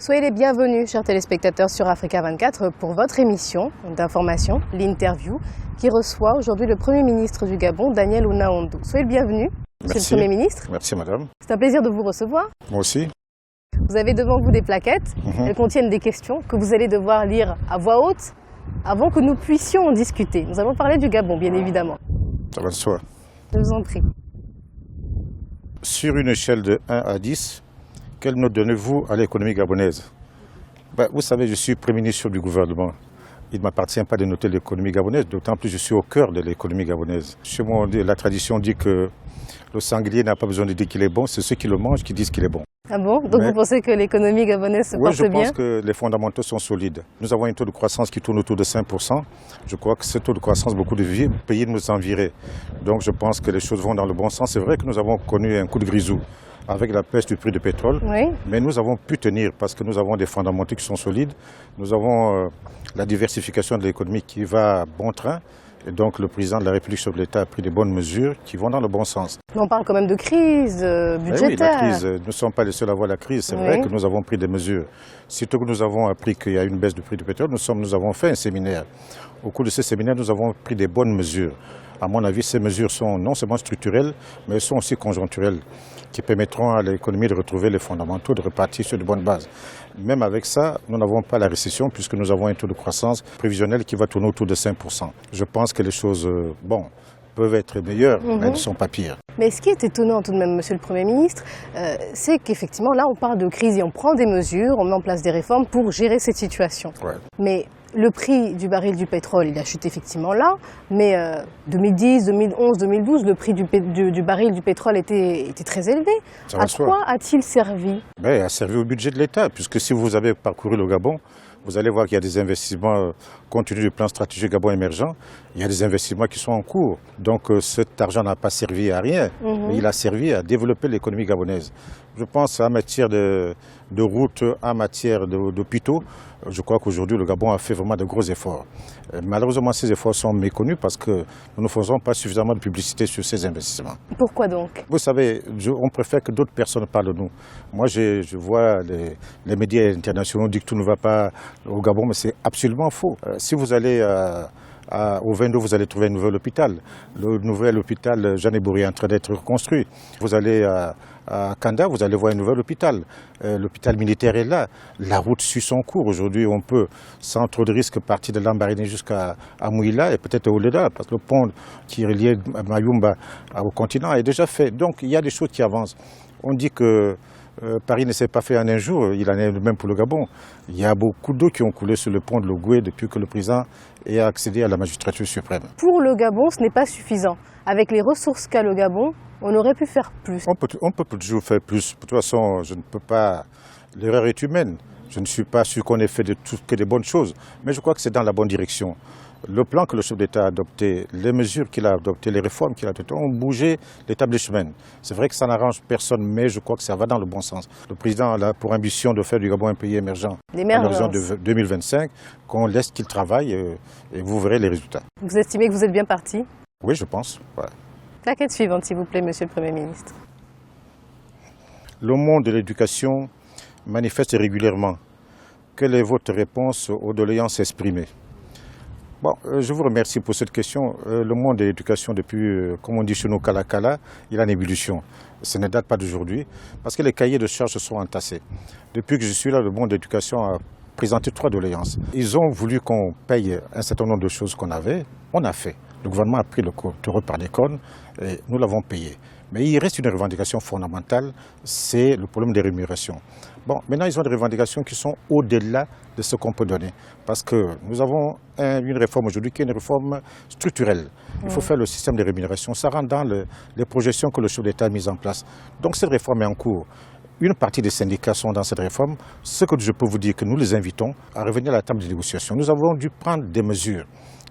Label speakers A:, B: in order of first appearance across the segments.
A: Soyez les bienvenus, chers téléspectateurs, sur Africa 24 pour votre émission d'information, l'interview, qui reçoit aujourd'hui le Premier ministre du Gabon, Daniel Onaondo. Soyez le bienvenu, Monsieur le Premier ministre.
B: Merci, madame.
A: C'est un plaisir de vous recevoir.
B: Moi aussi.
A: Vous avez devant vous des plaquettes. Elles contiennent des questions que vous allez devoir lire à voix haute avant que nous puissions en discuter. Nous allons parler du Gabon, bien évidemment.
B: Ça va de soi.
A: Je vous en prie.
B: Sur une échelle de 1 à 10, quelle note donnez-vous à l'économie gabonaise? Vous savez, je suis Premier ministre du gouvernement. Il ne m'appartient pas de noter l'économie gabonaise, d'autant plus je suis au cœur de l'économie gabonaise. Chez moi, la tradition dit que le sanglier n'a pas besoin de dire qu'il est bon, c'est ceux qui le mangent qui disent qu'il est bon.
A: Ah bon? Donc vous pensez que l'économie gabonaise se porte bien?
B: Oui, je pense que les fondamentaux sont solides. Nous avons un taux de croissance qui tourne autour de 5%. Je crois que ce taux de croissance, beaucoup de pays nous enviraient. Donc je pense que les choses vont dans le bon sens. C'est vrai que nous avons connu un coup de grisou avec la baisse du prix du pétrole,
A: oui.
B: Mais nous avons pu tenir parce que nous avons des fondamentaux qui sont solides. Nous avons la diversification de l'économie qui va à bon train. Et donc le président de la République, chef de l'État, a pris des bonnes mesures qui vont dans le bon sens.
A: Mais on parle quand même de crise budgétaire.
B: Oui, la crise, nous ne sommes pas les seuls à voir la crise. C'est vrai que nous avons pris des mesures. Surtout que nous avons appris qu'il y a une baisse du prix du pétrole, nous avons fait un séminaire. Au cours de ce séminaire, nous avons pris des bonnes mesures. À mon avis, ces mesures sont non seulement structurelles, mais elles sont aussi conjoncturelles, qui permettront à l'économie de retrouver les fondamentaux, de repartir sur de bonnes bases. Même avec ça, nous n'avons pas la récession puisque nous avons un taux de croissance prévisionnel qui va tourner autour de 5%. Je pense que les choses, peuvent être meilleures, mais elles ne sont pas pires.
A: Mais ce qui est étonnant tout de même, Monsieur le Premier ministre, c'est qu'effectivement, là, on parle de crise et on prend des mesures, on met en place des réformes pour gérer cette situation.
B: Ouais.
A: Mais le prix du baril du pétrole, il a chuté effectivement là, mais 2010, 2011, 2012, le prix du baril du pétrole était très élevé. À quoi a-t-il servi?
B: Il a servi au budget de l'État, puisque si vous avez parcouru le Gabon, vous allez voir qu'il y a des investissements, compte tenu du plan stratégique Gabon émergent, il y a des investissements qui sont en cours. Donc cet argent n'a pas servi à rien, mais il a servi à développer l'économie gabonaise. Je pense en matière de routes, en matière d'hôpitaux, je crois qu'aujourd'hui le Gabon a fait vraiment de gros efforts. Malheureusement, ces efforts sont méconnus parce que nous ne faisons pas suffisamment de publicité sur ces investissements.
A: Pourquoi donc?
B: Vous savez, on préfère que d'autres personnes parlent de nous. Moi, je vois les médias internationaux dire que tout ne va pas au Gabon, mais c'est absolument faux. Si vous allez au Vendo, vous allez trouver un nouvel hôpital. Le nouvel hôpital Jeanne Bourri est en train d'être reconstruit. Vous allez à Kanda, vous allez voir un nouvel hôpital. L'hôpital militaire est là. La route suit son cours. Aujourd'hui, on peut, sans trop de risques, partir de Lambaréné jusqu'à Mouila et peut-être au-delà, parce que le pont qui relie Mayumba au continent est déjà fait. Donc, il y a des choses qui avancent. On dit que Paris ne s'est pas fait en un jour, il en est le même pour le Gabon. Il y a beaucoup d'eau qui ont coulé sur le pont de l'Ogooué depuis que le président ait accédé à la magistrature suprême. Pour
A: le Gabon, ce n'est pas suffisant. Avec les ressources qu'a le Gabon, on aurait pu faire plus.
B: On peut toujours faire plus. De toute façon, je ne peux pas. L'erreur est humaine. Je ne suis pas sûr qu'on ait fait que des bonnes choses. Mais je crois que c'est dans la bonne direction. Le plan que le chef d'État a adopté, les mesures qu'il a adoptées, les réformes qu'il a adoptées ont bougé l'établissement. C'est vrai que ça n'arrange personne, mais je crois que ça va dans le bon sens. Le président a pour ambition de faire du Gabon un pays émergent à l'horizon de 2025, qu'on laisse qu'il travaille et vous verrez les résultats.
A: Vous estimez que vous êtes bien parti?
B: Oui, je pense. Ouais.
A: Plaquette suivante, s'il vous plaît, Monsieur le Premier ministre.
B: Le monde de l'éducation manifeste régulièrement. Quelle est votre réponse aux doléances exprimées? Je vous remercie pour cette question. Le monde de l'éducation, depuis, comme on dit chez nous, Kala, il est en ébullition. Ça ne date pas d'aujourd'hui, parce que les cahiers de charges se sont entassés. Depuis que je suis là, le monde de l'éducation a présenté 3 doléances. Ils ont voulu qu'on paye un certain nombre de choses qu'on avait. On a fait. Le gouvernement a pris le taureau par les cornes et nous l'avons payé. Mais il reste une revendication fondamentale, c'est le problème des rémunérations. Maintenant, ils ont des revendications qui sont au-delà de ce qu'on peut donner. Parce que nous avons une réforme aujourd'hui qui est une réforme structurelle. Il faut faire le système de rémunération. Ça rentre dans les projections que le chef d'État a mises en place. Donc cette réforme est en cours. Une partie des syndicats sont dans cette réforme. Ce que je peux vous dire, que nous les invitons à revenir à la table de négociation. Nous avons dû prendre des mesures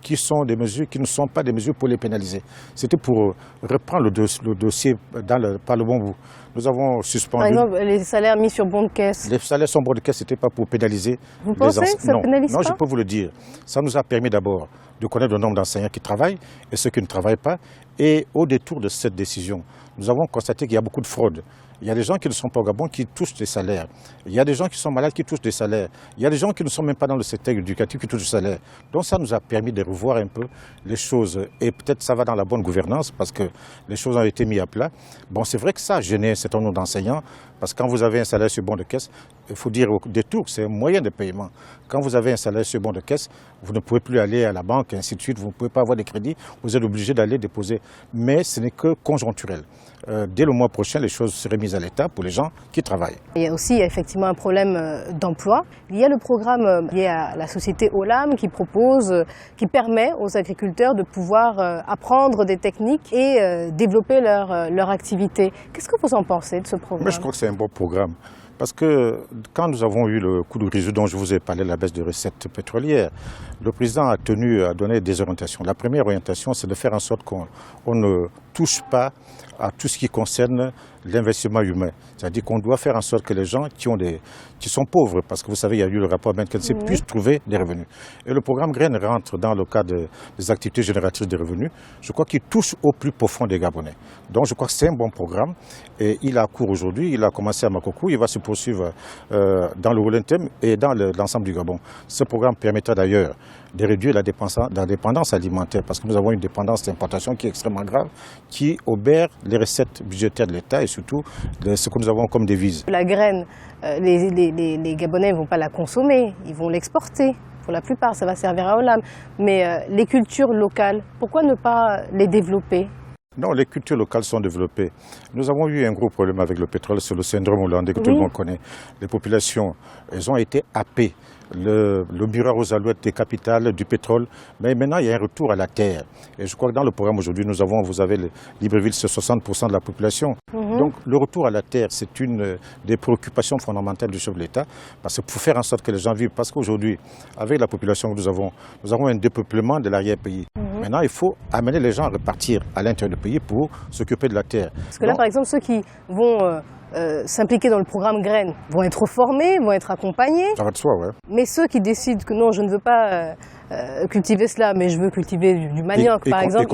B: qui sont des mesures qui ne sont pas des mesures pour les pénaliser. C'était pour reprendre le dossier par le bon bout. Nous avons suspendu...
A: Par exemple, les salaires mis sur bon de caisse.
B: Les salaires sur bon de caisse, ce n'était pas pour pénaliser
A: Vous pensez que ça ne pénalise pas?
B: Non, je peux vous le dire. Ça nous a permis d'abord de connaître le nombre d'enseignants qui travaillent et ceux qui ne travaillent pas. Et au détour de cette décision, nous avons constaté qu'il y a beaucoup de fraude. Il y a des gens qui ne sont pas au Gabon qui touchent des salaires. Il y a des gens qui sont malades qui touchent des salaires. Il y a des gens qui ne sont même pas dans le secteur éducatif qui touchent des salaires. Donc ça nous a permis de revoir un peu les choses. Et peut-être ça va dans la bonne gouvernance parce que les choses ont été mises à plat. Bon, c'est vrai que ça a gêné un certain nombre d'enseignants parce que quand vous avez un salaire sur bon de caisse, il faut dire au détour que c'est un moyen de paiement. Quand vous avez un salaire sur bon de caisse, vous ne pouvez plus aller à la banque et ainsi de suite. Vous ne pouvez pas avoir de crédit. Vous êtes obligé d'aller déposer. Mais ce n'est que conjoncturel. Dès le mois prochain, les choses seraient mises à l'état pour les gens qui travaillent.
A: Il y a aussi effectivement un problème d'emploi. Il y a le programme lié à la société Olam qui propose, qui permet aux agriculteurs de pouvoir apprendre des techniques et développer leur activité. Qu'est-ce que vous en pensez de ce programme?
B: Mais je crois que c'est un bon programme. Parce que quand nous avons eu le coup de grisou dont je vous ai parlé, la baisse de recettes pétrolières, le président a tenu à donner des orientations. La première orientation, c'est de faire en sorte qu'on ne touche pas à tout ce qui concerne l'investissement humain. C'est-à-dire qu'on doit faire en sorte que les gens qui sont pauvres, parce que vous savez, il y a eu le rapport McKinsey, puissent trouver des revenus. Et le programme Graines rentre dans le cadre des activités génératrices de revenus. Je crois qu'il touche au plus profond des Gabonais. Donc je crois que c'est un bon programme. Et il a cours aujourd'hui, il a commencé à Makoko, il va se poursuivre dans le Roulentem et dans l'ensemble du Gabon. Ce programme permettra d'ailleurs de réduire la dépendance alimentaire, parce que nous avons une dépendance d'importation qui est extrêmement grave, qui obère les recettes budgétaires de l'État et surtout ce que nous avons comme devise.
A: La graine, les Gabonais ne vont pas la consommer, ils vont l'exporter. Pour la plupart, ça va servir à Olam. Mais les cultures locales, pourquoi ne pas les développer?
B: Non, les cultures locales sont développées. Nous avons eu un gros problème avec le pétrole, c'est le syndrome hollandais que tout le monde connaît. Les populations, elles ont été happées. Le miroir aux alouettes des capitales, du pétrole. Mais maintenant, il y a un retour à la terre. Et je crois que dans le programme aujourd'hui, vous avez Libreville, c'est 60% de la population. Donc le retour à la terre, c'est une des préoccupations fondamentales du chef de l'État. Parce que pour faire en sorte que les gens vivent, parce qu'aujourd'hui, avec la population que nous avons un dépeuplement de l'arrière-pays. Maintenant, il faut amener les gens à repartir à l'intérieur du pays pour s'occuper de la terre.
A: Parce que là, par exemple, ceux qui vont s'impliquer dans le programme Graines vont être formés, vont être accompagnés.
B: Ça va de soi, ouais.
A: Mais ceux qui décident que non, je ne veux pas cultiver cela, mais je veux cultiver du manioc, par exemple,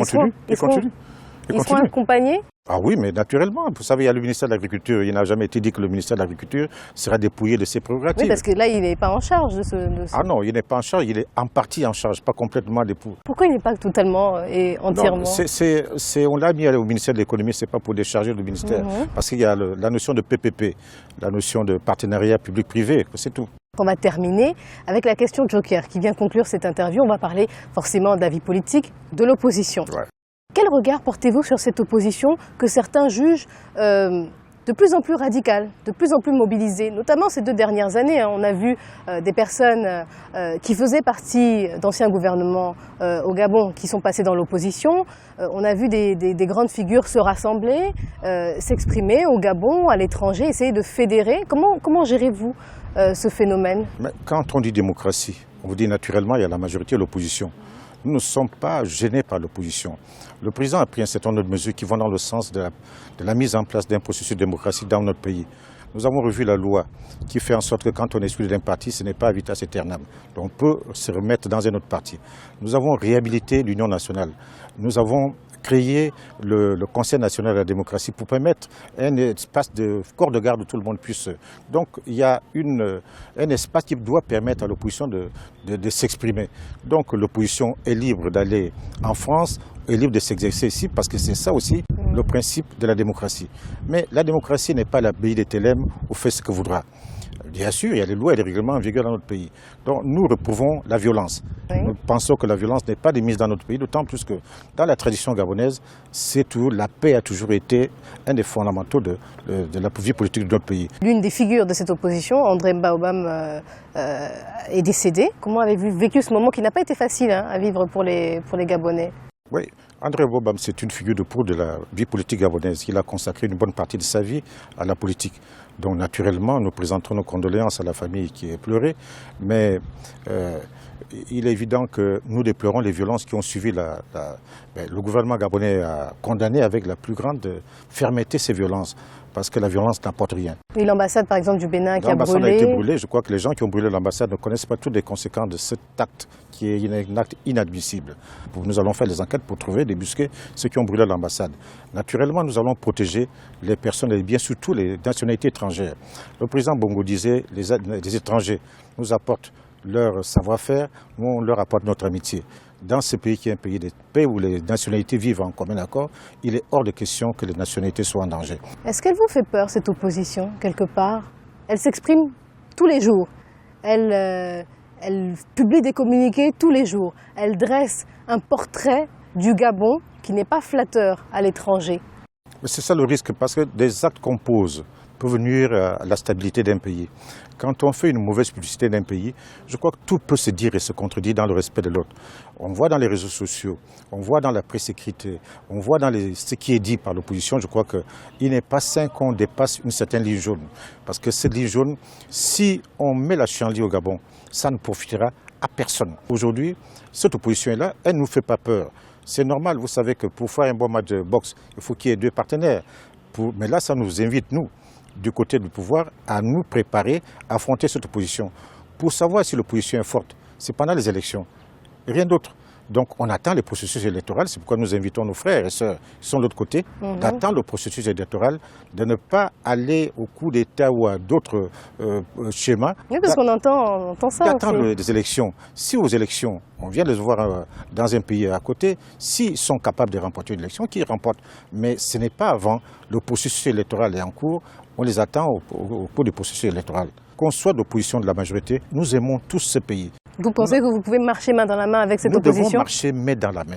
A: ils seront accompagnés.
B: Ah oui, mais naturellement. Vous savez, il y a le ministère de l'Agriculture. Il n'a jamais été dit que le ministère de l'Agriculture sera dépouillé de ses prérogatives.
A: Oui, parce que là, il n'est pas en charge de ce...
B: Ah non, il n'est pas en charge, il est en partie en charge, pas complètement dépouillé.
A: Pourquoi il n'est pas totalement et entièrement?
B: Non, on l'a mis au ministère de l'Économie, ce n'est pas pour décharger le ministère. Parce qu'il y a la notion de PPP, la notion de partenariat public-privé, c'est tout.
A: On va terminer avec la question Joker qui vient conclure cette interview. On va parler forcément de la vie politique de l'opposition. Ouais. Quel regard portez-vous sur cette opposition que certains jugent de plus en plus radicale, de plus en plus mobilisée, notamment ces 2 dernières années. On a vu des personnes qui faisaient partie d'anciens gouvernements au Gabon qui sont passées dans l'opposition. On a vu des grandes figures se rassembler, s'exprimer au Gabon, à l'étranger, essayer de fédérer. Comment gérez-vous ce phénomène?
B: Mais quand on dit démocratie, on vous dit naturellement il y a la majorité et l'opposition. Nous ne sommes pas gênés par l'opposition. Le président a pris un certain nombre de mesures qui vont dans le sens de la mise en place d'un processus de démocratie dans notre pays. Nous avons revu la loi qui fait en sorte que quand on est exclu d'un parti, ce n'est pas vitas aeternam. Donc on peut se remettre dans un autre parti. Nous avons réhabilité l'Union nationale. Nous avons créé le Conseil national de la démocratie pour permettre un espace de corps de garde où tout le monde puisse... Donc il y a un espace qui doit permettre à l'opposition de s'exprimer. Donc l'opposition est libre d'aller en France, est libre de s'exercer ici, parce que c'est ça aussi le principe de la démocratie. Mais la démocratie n'est pas l'abbaye des Thélème où fait ce que voudra. Bien sûr, il y a des lois et des règlements en vigueur dans notre pays. Donc nous reprouvons la violence. Oui. Nous pensons que la violence n'est pas démise dans notre pays, d'autant plus que dans la tradition gabonaise, la paix a toujours été un des fondamentaux de la vie politique de notre pays.
A: L'une des figures de cette opposition, André Mbaobam, est décédé. Comment avez-vous vécu ce moment qui n'a pas été facile à vivre pour les Gabonais?
B: Oui, André Bobam, c'est une figure de proue de la vie politique gabonaise. Il a consacré une bonne partie de sa vie à la politique. Donc naturellement, nous présenterons nos condoléances à la famille qui est pleurée, mais il est évident que nous déplorons les violences qui ont suivi. Le gouvernement gabonais a condamné avec la plus grande fermeté ces violences, parce que la violence n'apporte rien.
A: Et l'ambassade, par exemple, du Bénin qui a brûlé.
B: L'ambassade a été brûlée. Je crois que les gens qui ont brûlé l'ambassade ne connaissent pas toutes les conséquences de cet acte, qui est un acte inadmissible. Nous allons faire des enquêtes pour trouver, débusquer ceux qui ont brûlé l'ambassade. Naturellement, nous allons protéger les personnes, et bien surtout les nationalités étrangères. Le président Bongo disait, les étrangers nous apportent leur savoir-faire, nous on leur apporte notre amitié. Dans ce pays qui est un pays de paix où les nationalités vivent en commun accord, il est hors de question que les nationalités soient en danger.
A: Est-ce qu'elle vous fait peur, cette opposition, quelque part? Elle s'exprime tous les jours. Elle publie des communiqués tous les jours. Elle dresse un portrait du Gabon qui n'est pas flatteur à l'étranger.
B: C'est ça le risque, parce que des actes qu'on pose peuvent nuire à la stabilité d'un pays. Quand on fait une mauvaise publicité d'un pays, je crois que tout peut se dire et se contredire dans le respect de l'autre. On voit dans les réseaux sociaux, on voit dans la presse écrite, on voit dans ce qui est dit par l'opposition. Je crois qu'il n'est pas sain qu'on dépasse une certaine ligne jaune. Parce que cette ligne jaune, si on met la chienlit au Gabon, ça ne profitera à personne. Aujourd'hui, cette opposition-là, elle ne nous fait pas peur. C'est normal, vous savez que pour faire un bon match de boxe, il faut qu'il y ait deux partenaires. Mais là, ça nous invite, nous, du côté du pouvoir, à nous préparer à affronter cette opposition. Pour savoir si l'opposition est forte, c'est pendant les élections, rien d'autre. Donc on attend le processus électoral, c'est pourquoi nous invitons nos frères et sœurs qui sont de l'autre côté, d'attendre le processus électoral, de ne pas aller au coup d'État ou à d'autres schémas.
A: Oui, parce qu'on entend ça aussi.
B: D'attendre des élections. Si aux élections, on vient de les voir dans un pays à côté, s'ils sont capables de remporter une élection, qu'ils remportent. Mais ce n'est pas avant, le processus électoral est en cours, on les attend au cours du processus électoral. Qu'on soit d'opposition de la majorité, nous aimons tous ce pays.
A: Vous pensez que vous pouvez marcher main dans la main avec cette opposition?
B: Nous devons marcher main dans la main.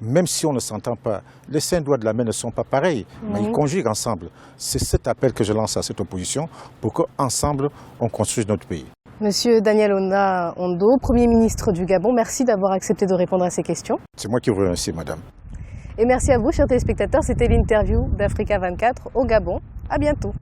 B: Même si on ne s'entend pas, les 5 doigts de la main ne sont pas pareils, mais ils conjuguent ensemble. C'est cet appel que je lance à cette opposition pour qu'ensemble, on construise notre pays.
A: Monsieur Daniel Onda Ondo, Premier ministre du Gabon, merci d'avoir accepté de répondre à ces questions.
B: C'est moi qui vous remercie, madame.
A: Et merci à vous, chers téléspectateurs. C'était l'interview d'Africa 24 au Gabon. À bientôt.